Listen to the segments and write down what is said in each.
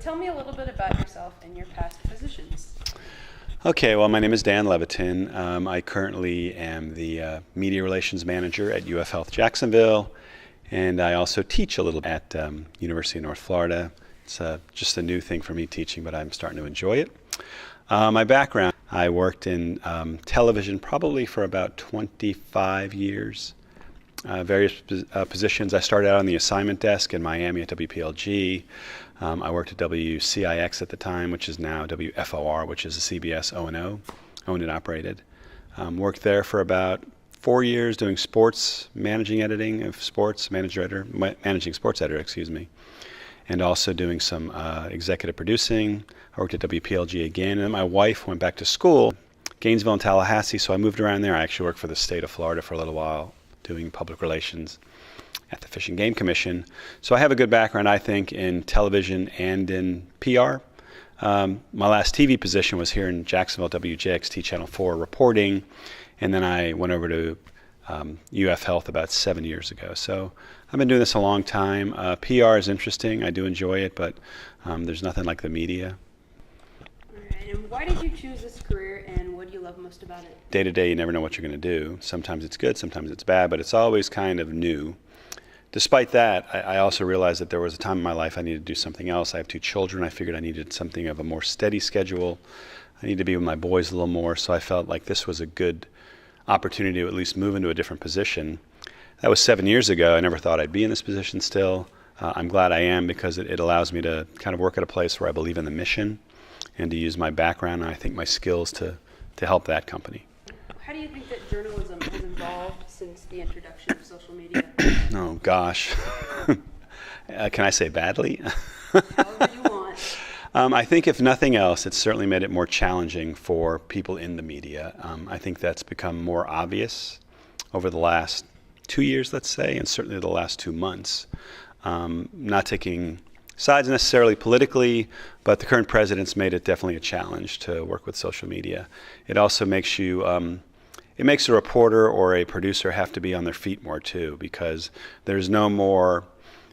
tell me a little bit about yourself and your past positions. Okay, well, my name is Dan Leveton. I currently am the Media Relations Manager at UF Health Jacksonville, and I also teach a little at University of North Florida. It's just a new thing for me teaching, but I'm starting to enjoy it. My background, I worked in television probably for about 25 years. Various positions. I started out on the assignment desk in Miami at WPLG. I worked at WCIX at the time, which is now WFOR, which is a CBS O&O, owned and operated. Worked there for about 4 years doing sports, managing editing of sports, managing sports editor, and also doing some executive producing. I worked at WPLG again, and then my wife went back to school, Gainesville and Tallahassee, so I moved around there. I actually worked for the state of Florida for a little while, doing public relations at the Fish and Game Commission. So I have a good background, I think, in television and in PR. My last TV position was here in Jacksonville, WJXT Channel 4 reporting, and then I went over to UF Health about 7 years ago. So I've been doing this a long time. PR is interesting. I do enjoy it, but there's nothing like the media. All right, and why did you choose this career, and what do you love most about it? Day to day, you never know what you're going to do. Sometimes it's good, sometimes it's bad, but it's always kind of new. Despite that, I also realized that there was a time in my life I needed to do something else. I have 2 children. I figured I needed something of a more steady schedule. I need to be with my boys a little more, so I felt like this was a good opportunity to at least move into a different position. That was 7 years ago. I never thought I'd be in this position still. I'm glad I am, because it allows me to kind of work at a place where I believe in the mission and to use my background and I think my skills to help that company. How do you think that journalism has evolved since the introduction of social media? Oh, gosh. Can I say badly? However you want. I think if nothing else, it's certainly made it more challenging for people in the media. I think that's become more obvious over the last 2 years, let's say, and certainly the last 2 months. Not taking sides necessarily politically, but the current president's made it definitely a challenge to work with social media. It also makes you, it makes a reporter or a producer have to be on their feet more too, because there's no more.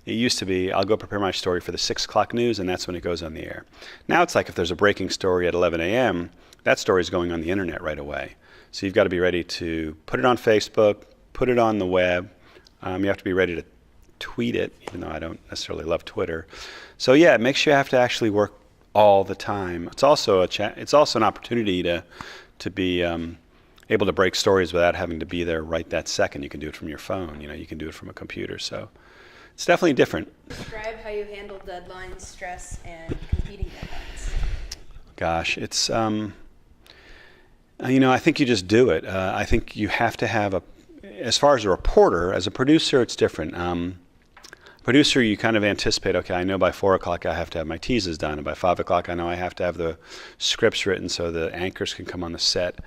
It used to be, I'll go prepare my story for the 6 o'clock news, and that's when it goes on the air. Now it's like if there's a breaking story at 11 a.m., that story is going on the internet right away. So you've got to be ready to put it on Facebook, put it on the web. You have to be ready to tweet it, even though I don't necessarily love Twitter. So yeah, it makes you have to actually work all the time. It's also an opportunity to be able to break stories without having to be there right that second. You can do it from your phone. You can do it from a computer. So it's definitely different. Describe how you handle deadlines, stress, and competing deadlines. Gosh, it's, I think you just do it. I think you have to have as far as a reporter, as a producer, it's different. Producer, you kind of anticipate, okay, I know by 4 o'clock I have to have my teases done, and by 5 o'clock I know I have to have the scripts written so the anchors can come on the set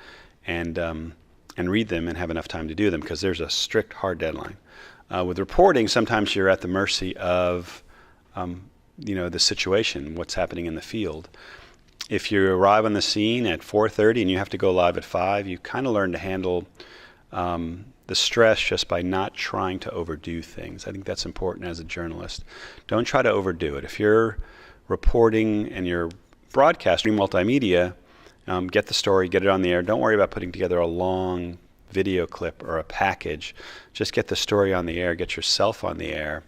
and read them and have enough time to do them, because there's a strict, hard deadline. With reporting, sometimes you're at the mercy of, the situation, what's happening in the field. If you arrive on the scene at 4:30 and you have to go live at 5, you kind of learn to handle the stress just by not trying to overdo things. I think that's important as a journalist. Don't try to overdo it. If you're reporting and you're broadcasting multimedia, get the story, get it on the air. Don't worry about putting together a long video clip or a package. Just get the story on the air, get yourself on the air,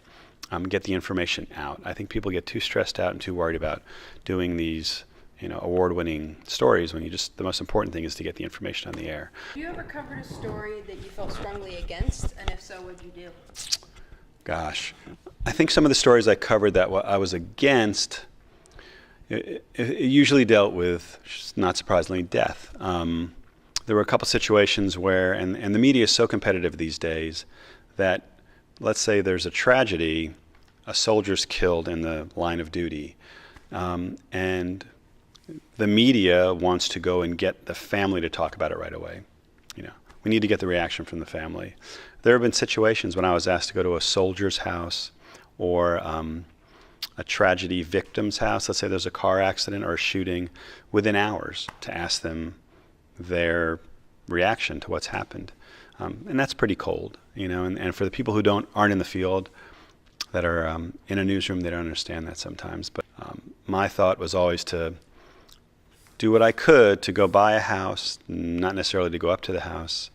get the information out. I think people get too stressed out and too worried about doing these award-winning stories when the most important thing is to get the information on the air. Have you ever covered a story that you felt strongly against, and if so, what did you do? Gosh, I think some of the stories I covered that I was against, it usually dealt with, not surprisingly, death. There were a couple situations where, and the media is so competitive these days, that let's say there's a tragedy, a soldier's killed in the line of duty, and the media wants to go and get the family to talk about it right away. We need to get the reaction from the family. There have been situations when I was asked to go to a soldier's house or a tragedy victim's house. Let's say there's a car accident or a shooting, within hours to ask them their reaction to what's happened. And that's pretty cold, and for the people who aren't in the field, that are in a newsroom, they don't understand that sometimes. But my thought was always to do what I could to go buy a house, not necessarily to go up to the house.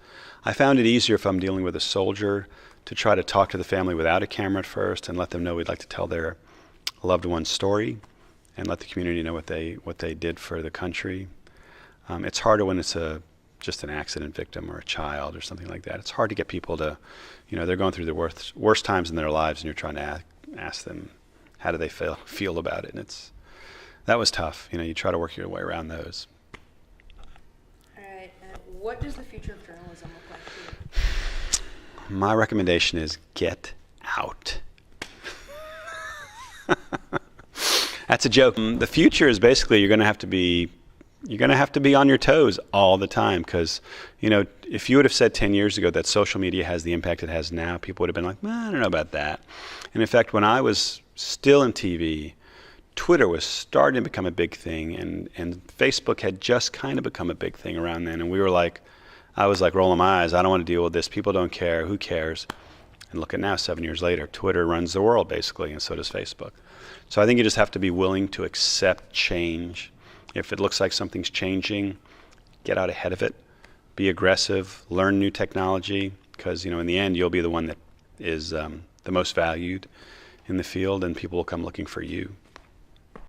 I found it easier if I'm dealing with a soldier to try to talk to the family without a camera at first and let them know we'd like to tell their loved one's story and let the community know what they did for the country. It's harder when it's just an accident victim or a child or something like that. It's hard to get people to, they're going through the worst times in their lives, and you're trying to ask them how do they feel about it. And that was tough. You try to work your way around those. All right. What does the future of journalism look like to you? My recommendation is get out. That's a joke. The future is basically you're going to have to be on your toes all the time, because if you would have said 10 years ago that social media has the impact it has now, people would have been like, I don't know about that. And in fact, when I was still in TV, Twitter was starting to become a big thing, and Facebook had just kind of become a big thing around then. And I was like rolling my eyes. I don't want to deal with this. People don't care. Who cares? And look at now, 7 years later, Twitter runs the world basically, and so does Facebook. So I think you just have to be willing to accept change. If it looks like something's changing, get out ahead of it. Be aggressive. Learn new technology, because in the end, you'll be the one that is the most valued in the field, and people will come looking for you.